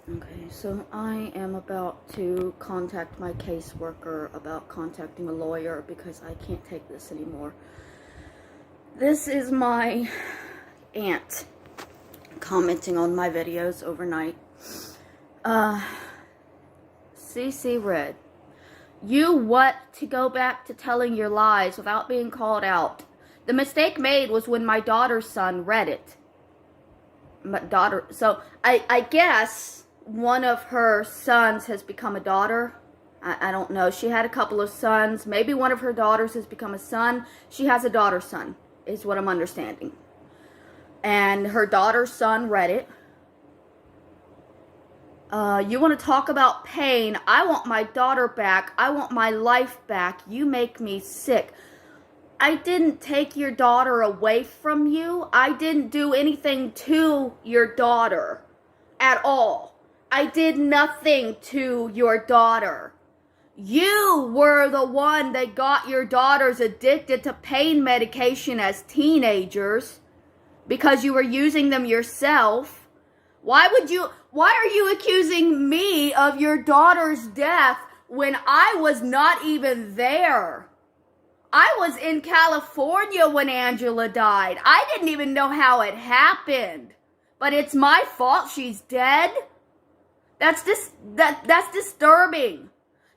Okay, so I am about to contact my caseworker about contacting a lawyer because I can't take this anymore. This is my aunt commenting on my videos overnight. CC read, "You what to go back to telling your lies without being called out. The mistake made was when my daughter's son read it." My daughter, so I guess one of her sons has become a daughter. I don't know. She had a couple of sons. Maybe one of her daughters has become a son. She has a daughter's son, is what I'm understanding. And her daughter's son read it. You want to talk about pain? I want my daughter back. I want my life back. You make me sick. I didn't take your daughter away from you. I didn't do anything to your daughter at all. I did nothing to your daughter. You were the one that got your daughters addicted to pain medication as teenagers because you were using them yourself. Why are you accusing me of your daughter's death when I was not even there? I was in California when Angela died. I didn't even know how it happened. But it's my fault she's dead? That's disturbing.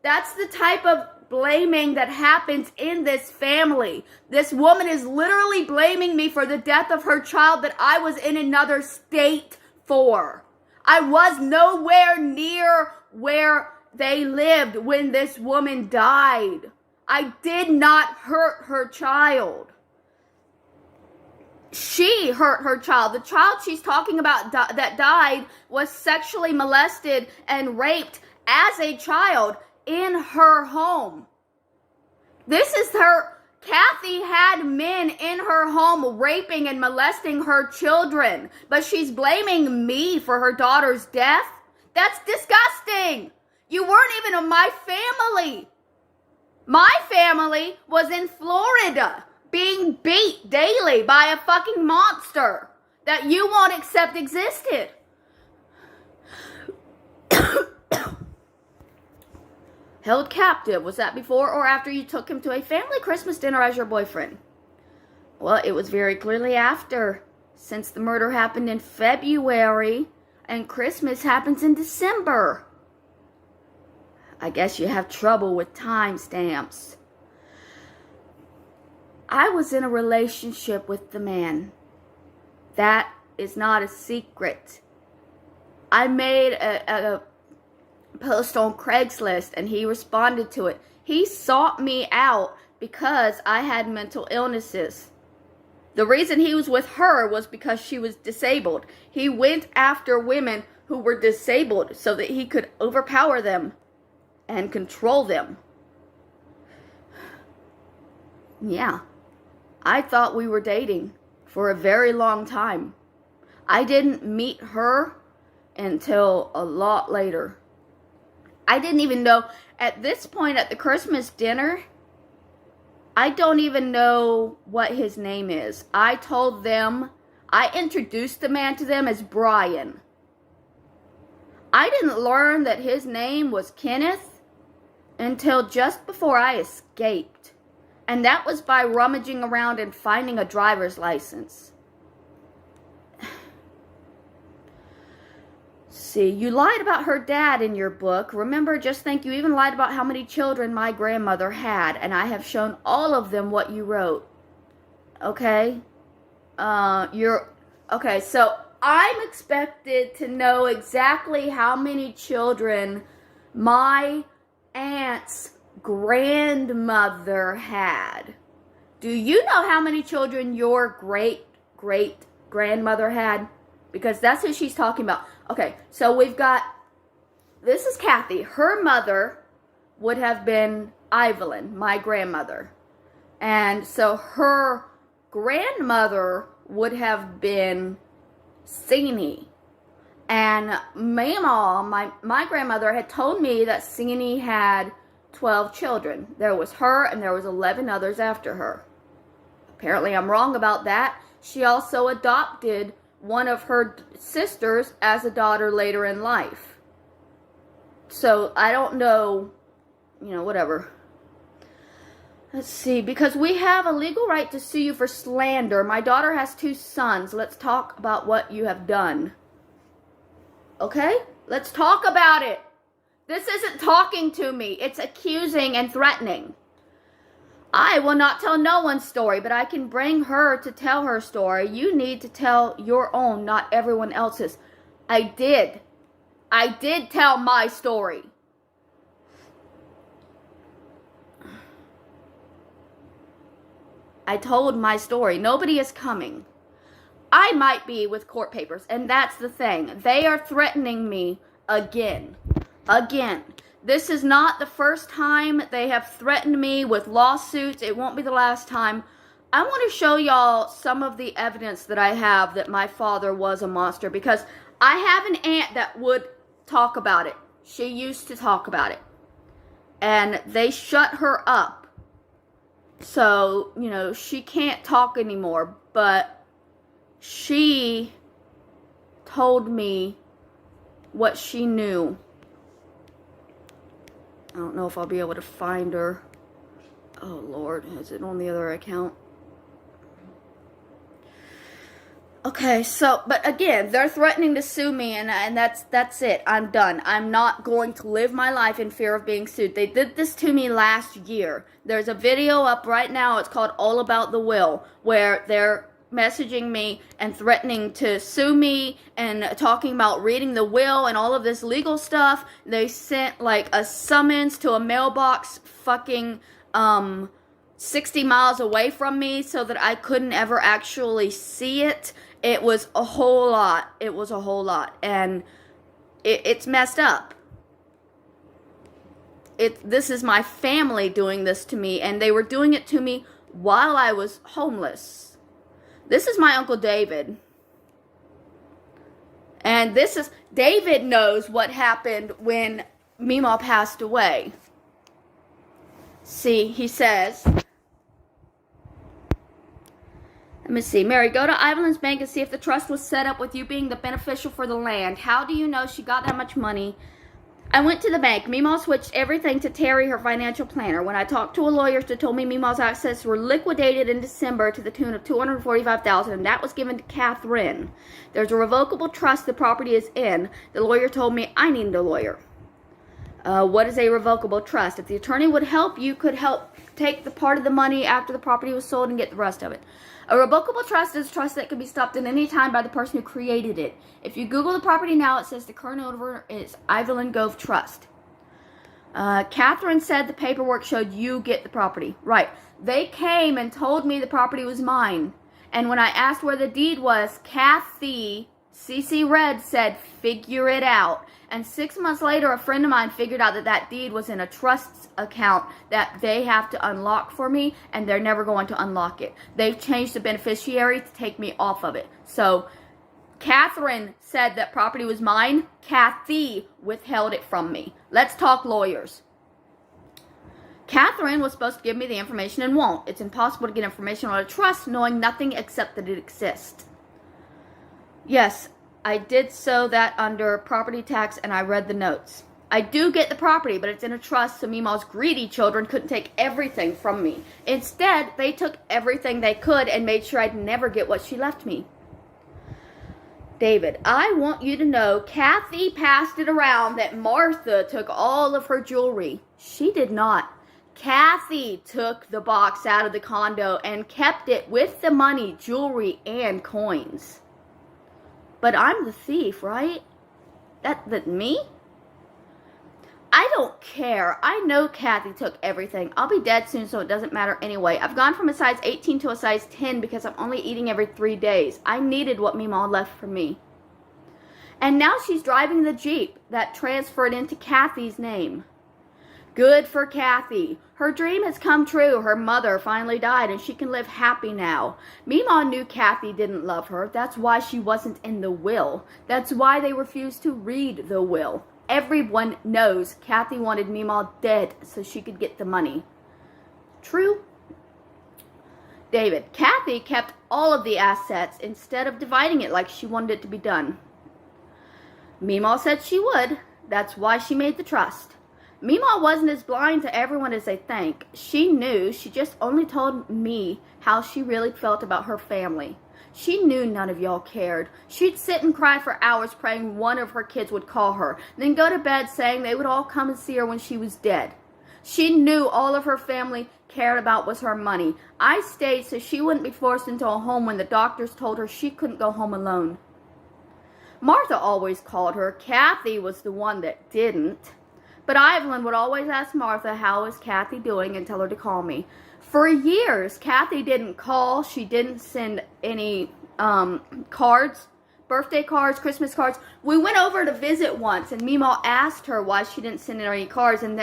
That's the type of blaming that happens in this family. This woman is literally blaming me for the death of her child that I was in another state for. I was nowhere near where they lived when this woman died. I did not hurt her child. She hurt her child. The child she's talking about that died was sexually molested and raped as a child in her home. Kathy had men in her home raping and molesting her children, but she's blaming me for her daughter's death? That's disgusting. You weren't even in my family. My family was in Florida being beat daily by a fucking monster that you won't accept existed. Held captive. Was that before or after you took him to a family Christmas dinner as your boyfriend? Well, it was very clearly after, since the murder happened in February and Christmas happens in December. I guess you have trouble with timestamps. I was in a relationship with the man. That is not a secret. I made a post on Craigslist and he responded to it. He sought me out because I had mental illnesses. The reason he was with her was because she was disabled. He went after women who were disabled so that he could overpower them and control them. Yeah, I thought we were dating for a very long time. I didn't meet her until a lot later. I didn't even know, at this point at the Christmas dinner, I don't even know what his name is. I introduced the man to them as Brian. I didn't learn that his name was Kenneth until just before I escaped. And that was by rummaging around and finding a driver's license. See, you lied about her dad in your book. Remember, just think you even lied about how many children my grandmother had, and I have shown all of them what you wrote. Okay? Okay, so I'm expected to know exactly how many children my aunt's grandmother had. Do you know how many children your great-great-grandmother had? Because that's who she's talking about. Okay, so we've got, this is Kathy. Her mother would have been Evelyn, my grandmother. And so her grandmother would have been Sini. And my grandmother had told me that Sini had 12 children. There was her and there was 11 others after her. Apparently I'm wrong about that. She also adopted one of her sisters as a daughter later in life. So I don't know, whatever. Let's see, because we have a legal right to sue you for slander. My daughter has 2 sons. Let's talk about what you have done. Okay? Let's talk about it. This isn't talking to me. It's accusing and threatening. I will not tell no one's story, but I can bring her to tell her story. You need to tell your own, not everyone else's. I did tell my story. I told my story. Nobody is coming. I might be with court papers, and that's the thing. They are threatening me again. Again. This is not the first time they have threatened me with lawsuits. It won't be the last time. I want to show y'all some of the evidence that I have that my father was a monster, because I have an aunt that would talk about it. She used to talk about it. And they shut her up. So, she can't talk anymore, but she told me what she knew. I don't know if I'll be able to find her. Oh, Lord, is it on the other account? Okay, so, but again, they're threatening to sue me, and that's it. I'm done. I'm not going to live my life in fear of being sued. They did this to me last year. There's a video up right now. It's called All About the Will, where they're messaging me and threatening to sue me and talking about reading the will and all of this legal stuff. They sent like a summons to a mailbox fucking 60 miles away from me so that I couldn't ever actually see it. It was a whole lot. It was a whole lot. And it's messed up. This is my family doing this to me, and they were doing it to me while I was homeless. This is my Uncle David. And David knows what happened when Meemaw passed away. See, he says, let me see. Mary, go to Evelyn's bank and see if the trust was set up with you being the beneficial for the land. How do you know she got that much money? I went to the bank. Meemaw switched everything to Terry, her financial planner. When I talked to a lawyer, she told me Meemaw's assets were liquidated in December to the tune of $245,000, and that was given to Catherine. There's a revocable trust the property is in. The lawyer told me I needed a lawyer. What is a revocable trust? If the attorney would help, you could help take the part of the money after the property was sold and get the rest of it. A revocable trust is a trust that can be stopped at any time by the person who created it. If you Google the property now, it says the current owner is Evelyn Gove Trust. Catherine said the paperwork showed you get the property. Right. They came and told me the property was mine. And when I asked where the deed was, Kathy, CC Red, said, figure it out. And 6 months later, a friend of mine figured out that deed was in a trust account that they have to unlock for me, and they're never going to unlock it. They've changed the beneficiary to take me off of it. So, Catherine said that property was mine. Kathy withheld it from me. Let's talk lawyers. Catherine was supposed to give me the information and won't. It's impossible to get information on a trust knowing nothing except that it exists. Yes, I did so that under property tax, and I read the notes. I do get the property, but it's in a trust, so Meemaw's greedy children couldn't take everything from me. Instead, they took everything they could and made sure I'd never get what she left me. David, I want you to know Kathy passed it around that Martha took all of her jewelry. She did not. Kathy took the box out of the condo and kept it with the money, jewelry, and coins. But I'm the thief, right? That me? I don't care. I know Kathy took everything. I'll be dead soon, so it doesn't matter anyway. I've gone from a size 18 to a size 10 because I'm only eating every 3 days. I needed what Meemaw left for me. And now she's driving the Jeep that transferred into Kathy's name. Good for Kathy. Her dream has come true. Her mother finally died, and she can live happy now. Meemaw knew Kathy didn't love her. That's why she wasn't in the will. That's why they refused to read the will. Everyone knows Kathy wanted Meemaw dead so she could get the money. True? David, Kathy kept all of the assets instead of dividing it like she wanted it to be done. Meemaw said she would. That's why she made the trust. Meemaw wasn't as blind to everyone as they think. She knew, she just only told me how she really felt about her family. She knew none of y'all cared. She'd sit and cry for hours praying one of her kids would call her, then go to bed saying they would all come and see her when she was dead. She knew all of her family cared about was her money. I stayed so she wouldn't be forced into a home when the doctors told her she couldn't go home alone. Martha always called her. Kathy was the one that didn't. But Evelyn would always ask Martha, how is Kathy doing, and tell her to call me. For years, Kathy didn't call. She didn't send any cards, birthday cards, Christmas cards. We went over to visit once, and Meemaw asked her why she didn't send her any cards. And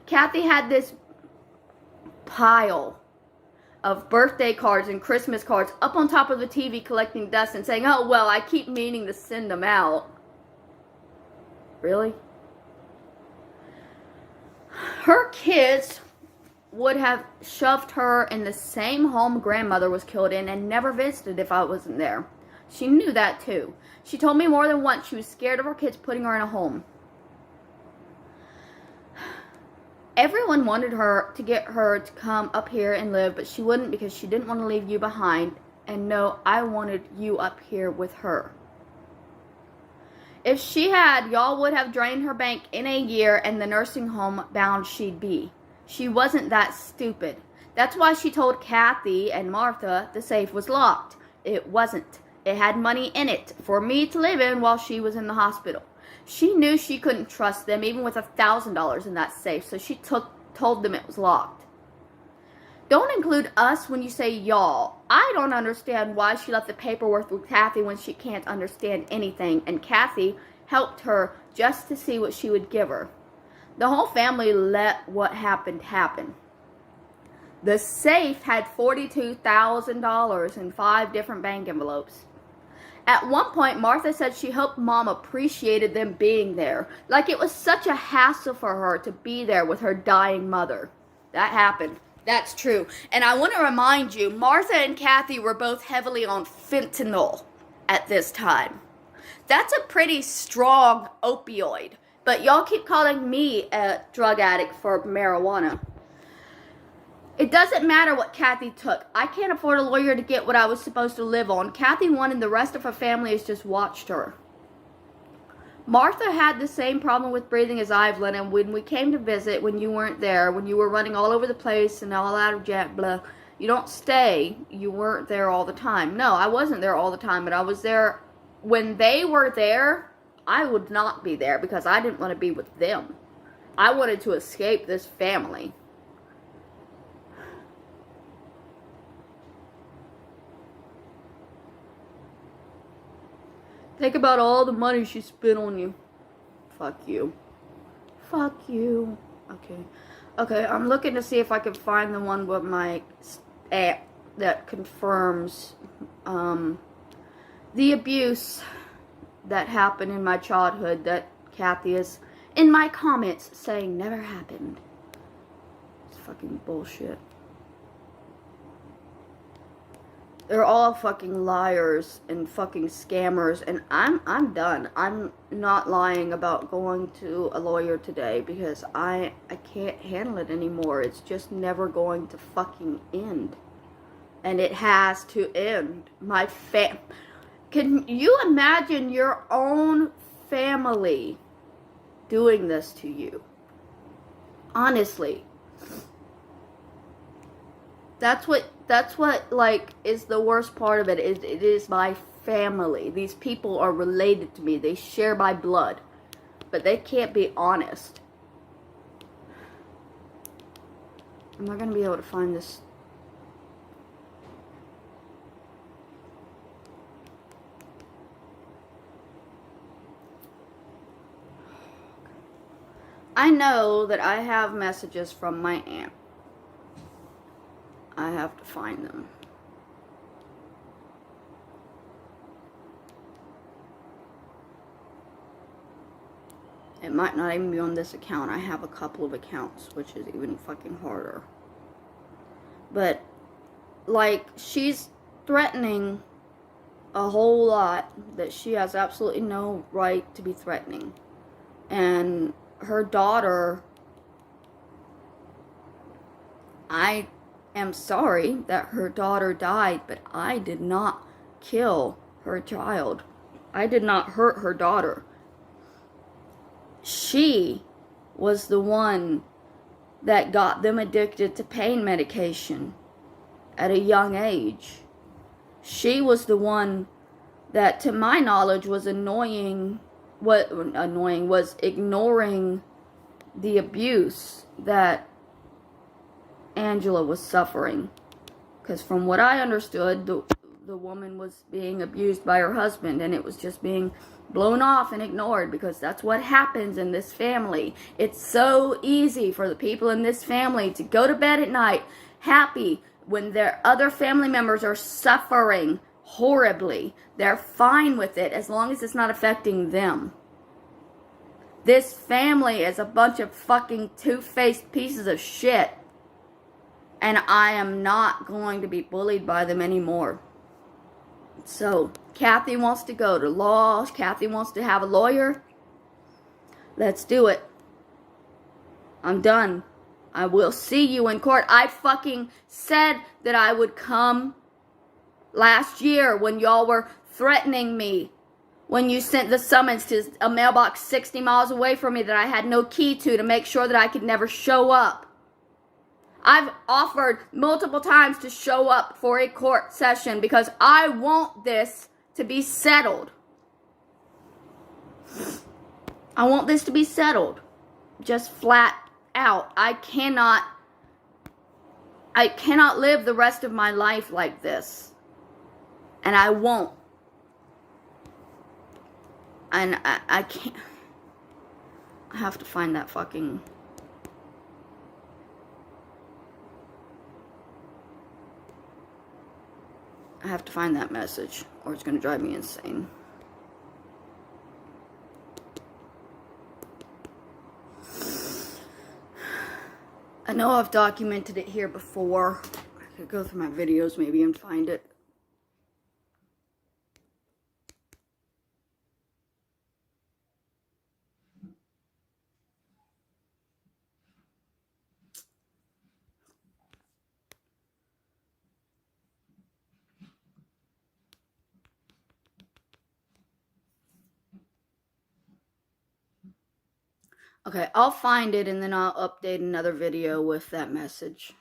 Kathy had this pile of birthday cards and Christmas cards up on top of the TV collecting dust and saying, oh, well, I keep meaning to send them out. Really? Her kids would have shoved her in the same home grandmother was killed in and never visited if I wasn't there. She knew that too. She told me more than once she was scared of her kids putting her in a home. Everyone wanted her to get her to come up here and live, but she wouldn't because she didn't want to leave you behind. And no, I wanted you up here with her. If she had, y'all would have drained her bank in a year and the nursing home bound she'd be. She wasn't that stupid. That's why she told Kathy and Martha the safe was locked. It wasn't. It had money in it for me to live in while she was in the hospital. She knew she couldn't trust them even with $1,000 in that safe, so she told them it was locked. Don't include us when you say y'all. I don't understand why she left the paperwork with Kathy when she can't understand anything, and Kathy helped her just to see what she would give her. The whole family let what happened happen. The safe had $42,000 in 5 different bank envelopes. At one point, Martha said she hoped Mom appreciated them being there, like it was such a hassle for her to be there with her dying mother. That happened. That's true. And I want to remind you, Martha and Kathy were both heavily on fentanyl at this time. That's a pretty strong opioid. But y'all keep calling me a drug addict for marijuana. It doesn't matter what Kathy took. I can't afford a lawyer to get what I was supposed to live on. Kathy won and the rest of her family has just watched her. Martha had the same problem with breathing as Evelyn, and when we came to visit, when you weren't there, when you were running all over the place and all out of jet, blah, you don't stay. You weren't there all the time. No, I wasn't there all the time, but I was there. When they were there, I would not be there because I didn't want to be with them. I wanted to escape this family. Think about all the money she spent on you. Fuck you. Fuck you. Okay, I'm looking to see if I can find the one with my app that confirms the abuse that happened in my childhood that Kathy is in my comments saying never happened. It's fucking bullshit. They're all fucking liars and fucking scammers, and I'm done. I'm not lying about going to a lawyer today because I can't handle it anymore. It's just never going to fucking end. And it has to end. Can you imagine your own family doing this to you? Honestly. That's what like is the worst part of it. It is my family. These people are related to me. They share my blood. But they can't be honest. Am I going to be able to find this? I know that I have messages from my aunt. I have to find them. It might not even be on this account. I have a couple of accounts, which is even fucking harder. But, like, she's threatening a whole lot that she has absolutely no right to be threatening. And her daughter, I am sorry that her daughter died, but I did not kill her child. I did not hurt her daughter. She was the one that got them addicted to pain medication at a young age. She was the one that, to my knowledge, was was ignoring the abuse that Angela was suffering. Because from what I understood, the woman was being abused by her husband, and it was just being blown off and ignored, because that's what happens in this family. It's so easy for the people in this family to go to bed at night happy when their other family members are suffering horribly. They're fine with it as long as it's not affecting them. This family is a bunch of fucking two-faced pieces of shit. And I am not going to be bullied by them anymore. So, Kathy wants to go to law. Kathy wants to have a lawyer. Let's do it. I'm done. I will see you in court. I fucking said that I would come last year when y'all were threatening me. When you sent the summons to a mailbox 60 miles away from me that I had no key to make sure that I could never show up. I've offered multiple times to show up for a court session because I want this to be settled. I want this to be settled. Just flat out. I cannot live the rest of my life like this. And I won't. And I can't. I have to find that fucking... I have to find that message, or it's going to drive me insane. I know I've documented it here before. I could go through my videos maybe and find it. Okay, I'll find it and then I'll update another video with that message.